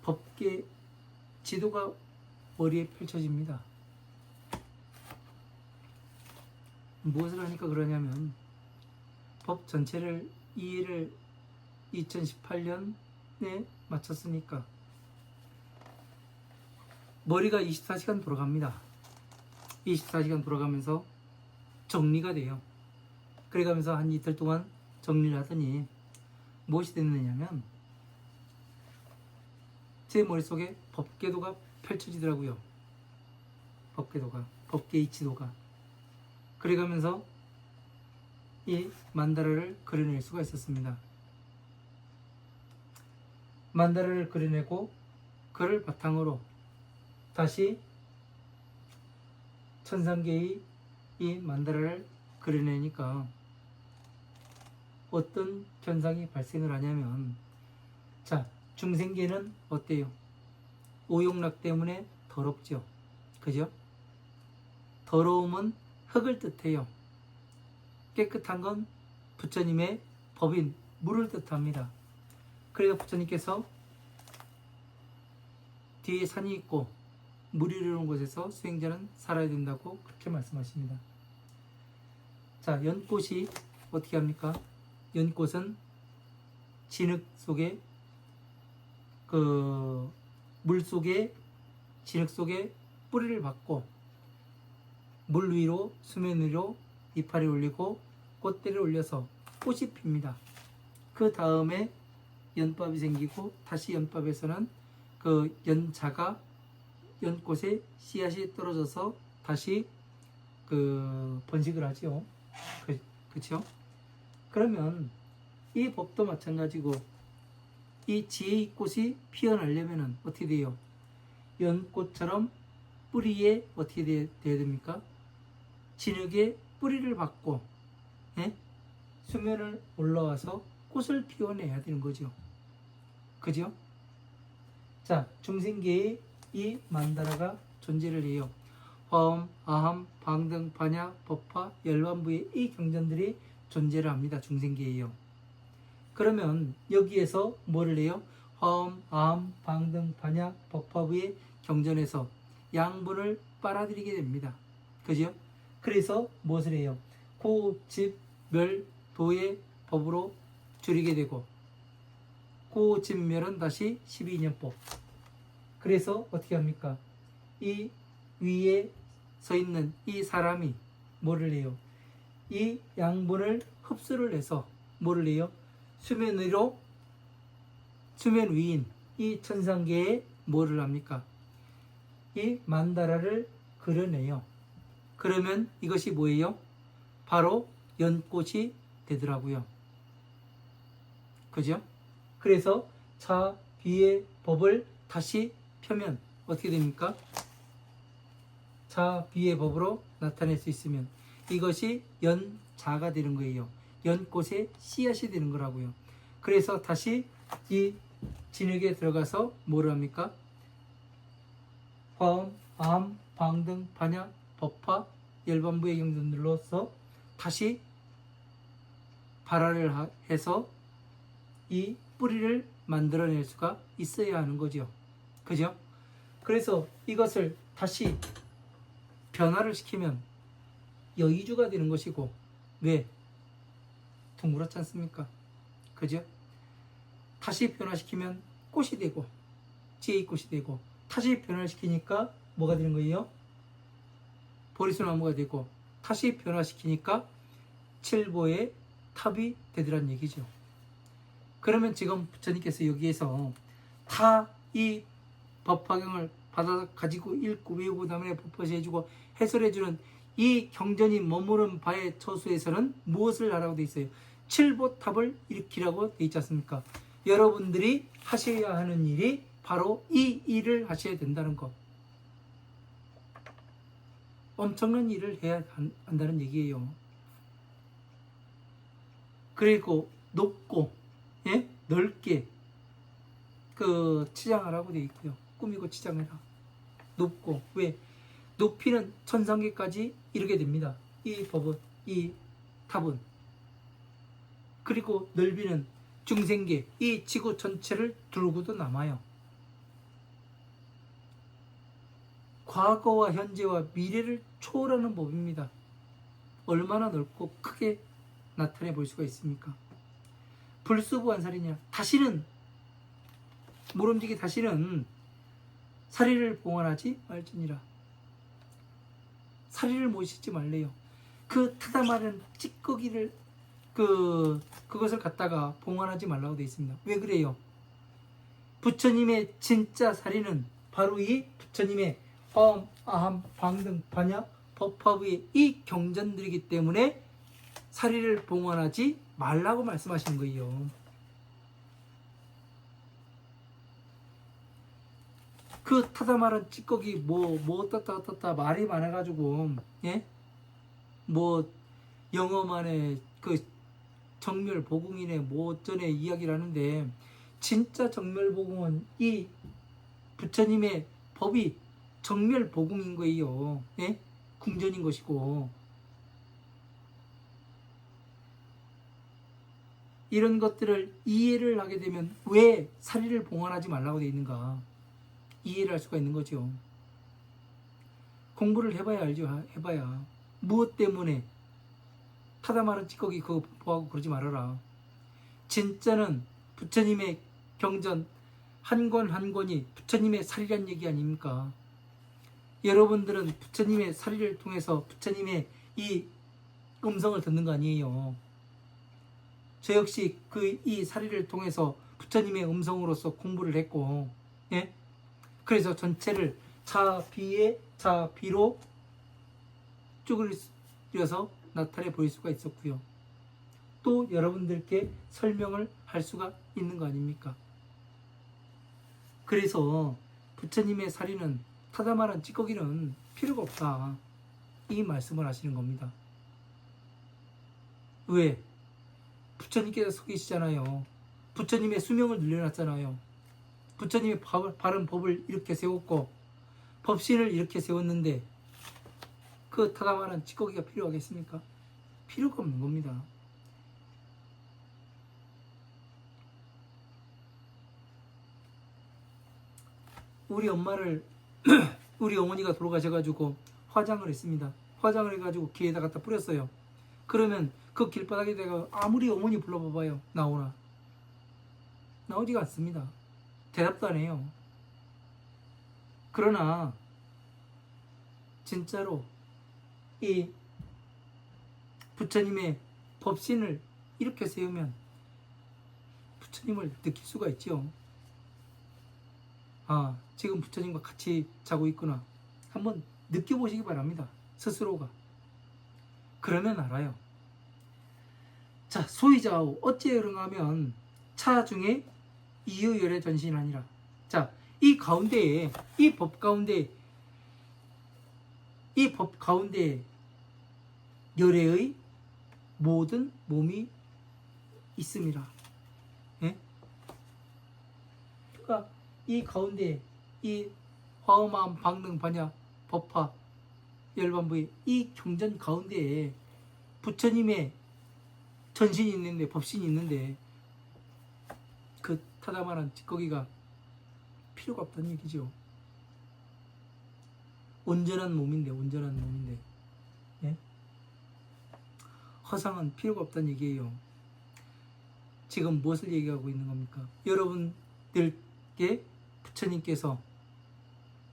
법계 지도가 머리에 펼쳐집니다. 무엇을 하니까 그러냐면 법 전체를 이해를 2018년에 마쳤으니까 머리가 24시간 돌아갑니다. 24시간 돌아가면서 정리가 돼요. 그래가면서 한 이틀 동안 정리를 하더니 무엇이 됐느냐면 제 머릿속에 법계도가 펼쳐지더라고요. 법계도가, 법계의 지도가. 그래가면서 이 만다라를 그려낼 수가 있었습니다. 만다라를 그려내고 그를 바탕으로 다시 천상계의 이 만다라를 그려내니까 어떤 현상이 발생을 하냐면, 자, 중생계는 어때요? 오욕락 때문에 더럽죠. 그죠? 더러움은 흙을 뜻해요. 깨끗한 건 부처님의 법인 물을 뜻합니다. 그래서 부처님께서 뒤에 산이 있고 물이 흐르는 곳에서 수행자는 살아야 된다고 그렇게 말씀하십니다. 자, 연꽃이 어떻게 합니까? 연꽃은 진흙 속에 물 속에 진흙 속에 뿌리를 박고 물 위로 수면 위로 이파리 올리고 꽃대를 올려서 꽃이 핍니다. 그 다음에 연밥이 생기고 다시 연밥에서는 그 연자가 연꽃에 씨앗이 떨어져서 다시 번식을 하죠. 그렇죠? 그러면 이 법도 마찬가지고 이 지혜의 꽃이 피어나려면 어떻게 돼요? 연꽃처럼 뿌리에 어떻게 돼야 됩니까? 진흙에 뿌리를 박고 수면을 올라와서 꽃을 피워내야 되는 거죠. 그죠? 자, 중생계에 이 만다라가 존재를 해요. 화엄, 아함, 방등, 반야, 법화, 열반부의 이 경전들이 존재를 합니다. 중생계에요. 그러면 여기에서 뭐를 해요? 화엄, 아함, 방등, 반야, 법화부의 경전에서 양분을 빨아들이게 됩니다. 그죠? 그래서 무엇을 해요? 고, 집, 멸, 도의 법으로 줄이게 되고 고, 집, 멸은 다시 12년법. 그래서 어떻게 합니까? 이 위에 서 있는 이 사람이 뭐를 해요? 이 양분을 흡수를 해서 뭐를 해요? 수면 위인 이 천상계에 뭐를 합니까? 이 만다라를 그려내요. 그러면 이것이 뭐예요? 바로 연꽃이 되더라고요. 그죠? 그래서 자, 비의 법을 다시 펴면 어떻게 됩니까? 자, 비의 법으로 나타낼 수 있으면 이것이 연자가 되는 거예요. 연꽃의 씨앗이 되는 거라고요. 그래서 다시 이 진흙에 들어가서 뭐를 합니까? 화엄, 아함, 방등, 반야, 법화, 열반부의 경전들로서 다시 발화를 해서 이 뿌리를 만들어낼 수가 있어야 하는 거죠. 그죠? 그래서 이것을 다시 변화를 시키면 여의주가 되는 것이고, 왜? 둥그렇지 않습니까? 그죠? 다시 변화시키면 꽃이 되고 지혜의 꽃이 되고, 다시 변화시키니까 뭐가 되는 거예요? 보리수나무가 되고, 다시 변화시키니까 칠보의 탑이 되더란 얘기죠. 그러면 지금 부처님께서 여기에서 다 이 법화경을 받아 가지고 읽고 외우고 다음에 법화시 해주고 해설해주는 이 경전이 머무른 바의 처수에서는 무엇을 하라고 되어 있어요? 칠보탑을 일으키라고 되어 있지 않습니까? 여러분들이 하셔야 하는 일이 바로 이 일을 하셔야 된다는 것. 엄청난 일을 해야 한다는 얘기예요. 그리고 높고 넓게 치장하라고 되어 있고요. 꾸미고 치장해라. 높고, 왜? 높이는 천상계까지 이르게 됩니다. 이 법은, 이 탑은. 그리고 넓이는 중생계, 이 지구 전체를 두르고도 남아요. 과거와 현재와 미래를 초월하는 법입니다. 얼마나 넓고 크게 나타내 볼 수가 있습니까? 불수부한살이냐, 다시는 모름지기 다시는 사리를 봉헌하지 말지니라. 사리를 모시지 말래요. 그 타다마른 찌꺼기를 그것을 갖다가 봉헌하지 말라고 되어 있습니다. 왜 그래요? 부처님의 진짜 사리는 바로 이 부처님의 화엄, 아함, 방등, 반야, 법화부의 이 경전들이기 때문에 사리를 봉헌하지 말라고 말씀하시는 거예요. 그 타다마른 찌꺼기 뭐 떴다 말이 많아가지고 영어만의 정멸보궁이네 어쩌네 이야기를 하는데, 진짜 정멸보궁은 이 부처님의 법이 정멸보궁인 거예요. 궁전인 것이고, 이런 것들을 이해를 하게 되면 왜 사리를 봉헌하지 말라고 되어 있는가, 이해를 할 수가 있는 거죠. 공부를 해봐야 알죠. 해봐야. 무엇 때문에 타다 마른 찌꺼기 그거 보하고 그러지 말아라. 진짜는 부처님의 경전 한 권 한 권이 부처님의 살이란 얘기 아닙니까? 여러분들은 부처님의 살이를 통해서 부처님의 이 음성을 듣는 거 아니에요. 저 역시 이 살이를 통해서 부처님의 음성으로서 공부를 했고, 예? 그래서 전체를 자비에 자비로 쭈그려서 나타내 보일 수가 있었고요. 또 여러분들께 설명을 할 수가 있는 거 아닙니까? 그래서 부처님의 살이는 타다 말한 찌꺼기는 필요가 없다. 이 말씀을 하시는 겁니다. 왜? 부처님께서 서 계시잖아요. 부처님의 수명을 늘려놨잖아요. 부처님의 바른 법을 이렇게 세웠고 법신을 이렇게 세웠는데 그 타다 말한 찌꺼기가 필요하겠습니까? 필요가 없는 겁니다. 우리 엄마를 우리 어머니가 돌아가셔가지고 화장을 했습니다. 화장을 해가지고 귀에다 갖다 뿌렸어요. 그러면 그 길바닥에다가 아무리 어머니 불러봐봐요. 나오나? 나오지가 않습니다. 대답도 안 해요. 그러나 진짜로 이 부처님의 법신을 이렇게 세우면 부처님을 느낄 수가 있죠. 아, 지금 부처님과 같이 자고 있구나. 한번 느껴보시기 바랍니다. 스스로가. 그러면 알아요. 자, 소이자오 어찌 응하면 차 중에 이유열의 전신아니라. 자, 이 가운데에 이 법 가운데 열애의 모든 몸이 있음이라. 예? 그러니까 이 가운데 이 화엄함 방능 반야 법화 열반부의 이 경전 가운데에 부처님의 전신이 있는데 법신이 있는데 그 타다만한 찌꺼기가 필요가 없다는 얘기죠. 온전한 몸인데 예? 허상은 필요가 없다는 얘기예요. 지금 무엇을 얘기하고 있는 겁니까? 여러분들께 부처님께서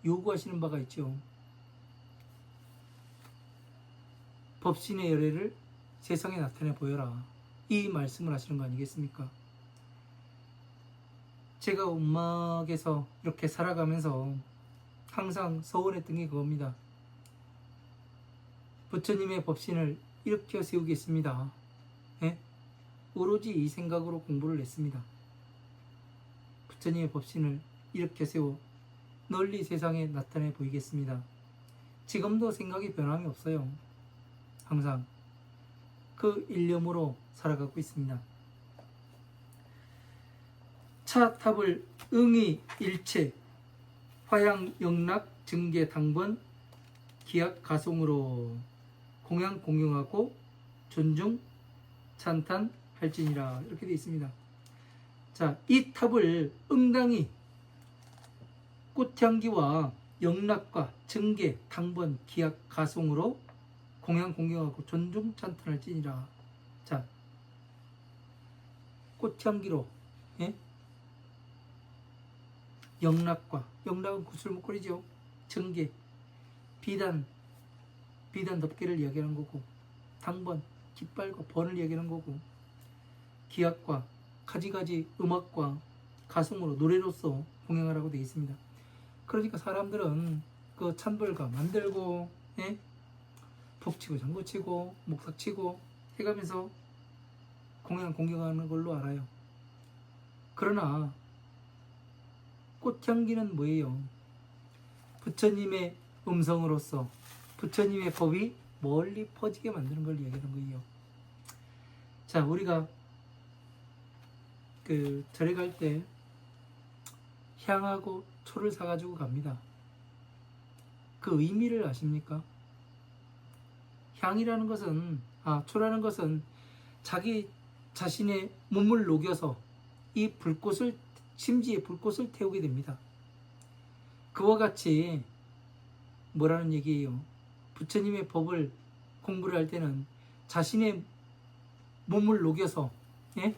요구하시는 바가 있죠. 법신의 열애를 세상에 나타내 보여라. 이 말씀을 하시는 거 아니겠습니까? 제가 음악에서 이렇게 살아가면서 항상 서원했던 게 그겁니다. 부처님의 법신을 일으켜 세우겠습니다. 예? 오로지 이 생각으로 공부를 했습니다. 부처님의 법신을 일으켜 세워 널리 세상에 나타내 보이겠습니다. 지금도 생각이 변함이 없어요. 항상 그 일념으로 살아가고 있습니다. 차탑을 응의 일체 화양 영락 증계 당번 기약 가송으로 공양 공용하고 존중 찬탄 할지니라. 이렇게 되어 있습니다. 자, 이 탑을 응당히 꽃향기와 영락과 증계 당번 기약 가송으로 공양 공경하고 존중 찬탄할지니라. 자, 꽃향기로, 예? 영락은 구슬 목걸이죠. 증계, 비단 덮개를 이야기하는 거고, 당번, 깃발과 번을 이야기하는 거고, 기악과 가지가지 음악과 가송으로 노래로서 공양하라고 되어 있습니다. 그러니까 사람들은 그 찬벌가 만들고, 예? 북치고 장구치고 목삭치고 해가면서 공경하는 걸로 알아요. 그러나 꽃향기는 뭐예요? 부처님의 음성으로서 부처님의 법이 멀리 퍼지게 만드는 걸 얘기하는 거예요. 자, 우리가 그 절에 갈 때 향하고 초를 사가지고 갑니다. 그 의미를 아십니까? 향이라는 것은, 초라는 것은 자기 자신의 몸을 녹여서 이 불꽃을, 심지에 불꽃을 태우게 됩니다. 그와 같이 뭐라는 얘기예요? 부처님의 법을 공부를 할 때는 자신의 몸을 녹여서 예?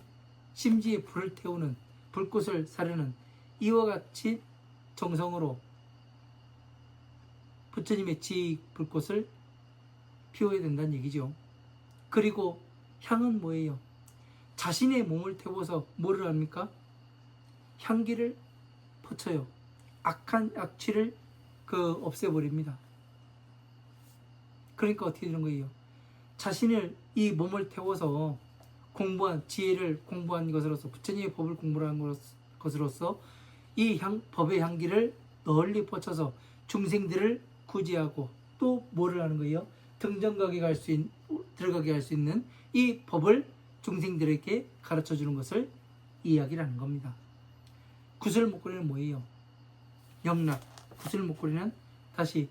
심지에 불을 태우는 불꽃을 사르는 이와 같이 정성으로 부처님의 지혜 불꽃을 피워야 된다는 얘기죠. 그리고 향은 뭐예요? 자신의 몸을 태워서 뭐를 합니까? 향기를 퍼쳐요. 악한 악취를 없애버립니다. 그러니까 어떻게 되는 거예요? 자신을 이 몸을 태워서 공부한 지혜를 공부한 것으로서 부처님의 법을 공부한 것으로서 이 법의 향기를 널리 퍼쳐서 중생들을 구제하고 또 뭐를 하는 거예요? 등정각에 들어가게 할 수 있는 이 법을 중생들에게 가르쳐 주는 것을 이야기를 하는 겁니다. 구슬 목걸이는 뭐예요? 영락. 구슬 목걸이는 다시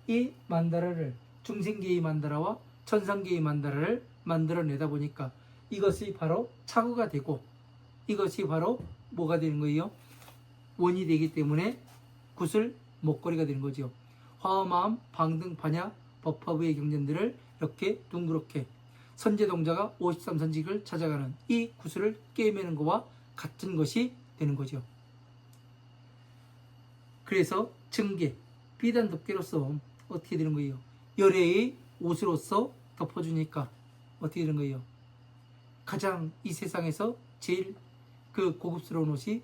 이 만다라를 중생계의 만다라와 천상계의 만다라를 만들어내다 보니까 이것이 바로 차고가 되고 이것이 바로 뭐가 되는 거예요? 원이 되기 때문에 구슬 목걸이가 되는 거죠. 화엄마음 방등 반야 법화부의 경전들을 이렇게 둥그렇게 선제동자가 53선직을 찾아가는 이 구슬을 꿰매는 것과 같은 것이 되는 거죠. 그래서 증계, 비단 덮개로서 어떻게 되는 거예요? 열애의 옷으로서 덮어주니까 어떻게 되는 거예요? 가장 이 세상에서 제일 고급스러운 옷이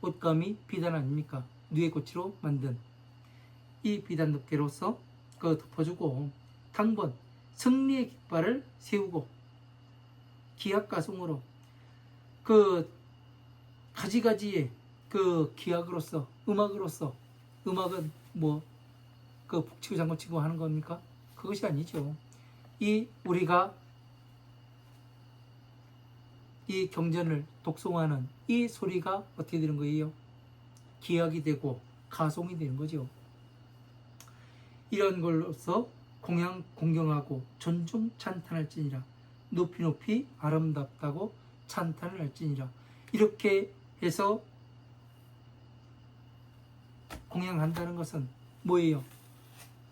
옷감이 비단 아닙니까? 누에고치로 만든 이 비단 덮개로서 덮어주고 당번 승리의 깃발을 세우고 기악가송으로 가지가지의 기악으로서 음악으로서 음악은 북치고 장구치고 하는 겁니까? 그것이 아니죠. 우리가 이 경전을 독송하는 이 소리가 어떻게 되는 거예요? 기악이 되고 가송이 되는 거죠. 이런 걸로서 공경하고 존중 찬탄할지니라. 높이 높이 아름답다고 찬탄을 할지니라. 이렇게 해서 공양한다는 것은 뭐예요?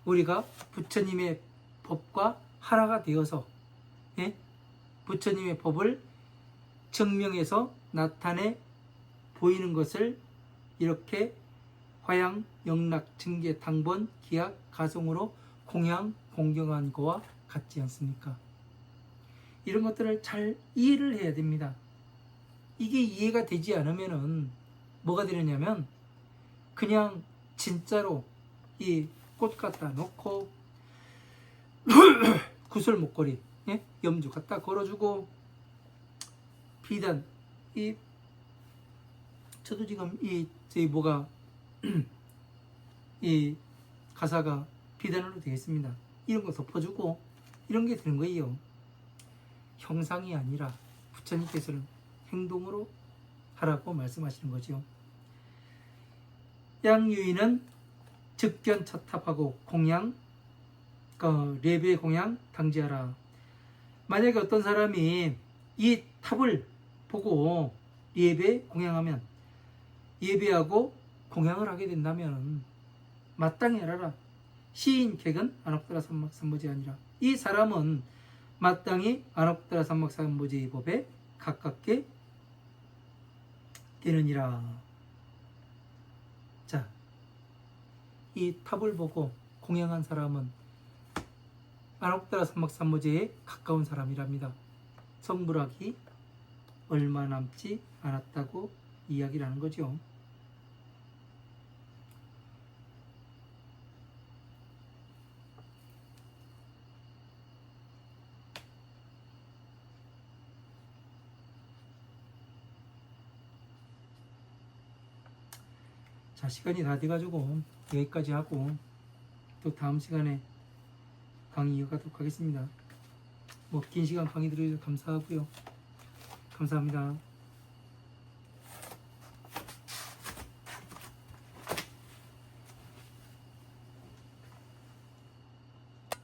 우리가 부처님의 법과 하나가 되어서 부처님의 법을 증명해서 나타내 보이는 것을 이렇게 화양, 영락, 증계, 당번, 기악, 가송으로 공경한 거와 같지 않습니까? 이런 것들을 잘 이해를 해야 됩니다. 이게 이해가 되지 않으면은 뭐가 되느냐면 그냥 진짜로 이 꽃 갖다 놓고 구슬 목걸이, 염주 갖다 걸어주고 비단, 저도 지금 이 가사가 비단으로 되어 있습니다. 이런 거 덮어주고 이런 게 되는 거예요. 형상이 아니라 부처님께서는 행동으로 하라고 말씀하시는 거죠. 양유인은 즉견 차탑하고 공양, 레베 공양 당지하라. 만약에 어떤 사람이 이 탑을 보고 예배 공양하면 예배하고 공양을 하게 된다면 마땅히 알아라. 시인 객은 안옥다라 삼막삼보지 아니라. 이 사람은 마땅히 안옥다라 삼막삼보지의 법에 가깝게 되느니라. 자, 이 탑을 보고 공양한 사람은 안옥다라 삼막삼보지에 가까운 사람이랍니다. 성불하기 얼마 남지 않았다고 이야기를 하는 거죠. 자, 시간이 다 돼가지고 여기까지 하고 또 다음 시간에 강의 이어가도록 하겠습니다. 긴 시간 강의 들어주셔서 감사하고요. 감사합니다.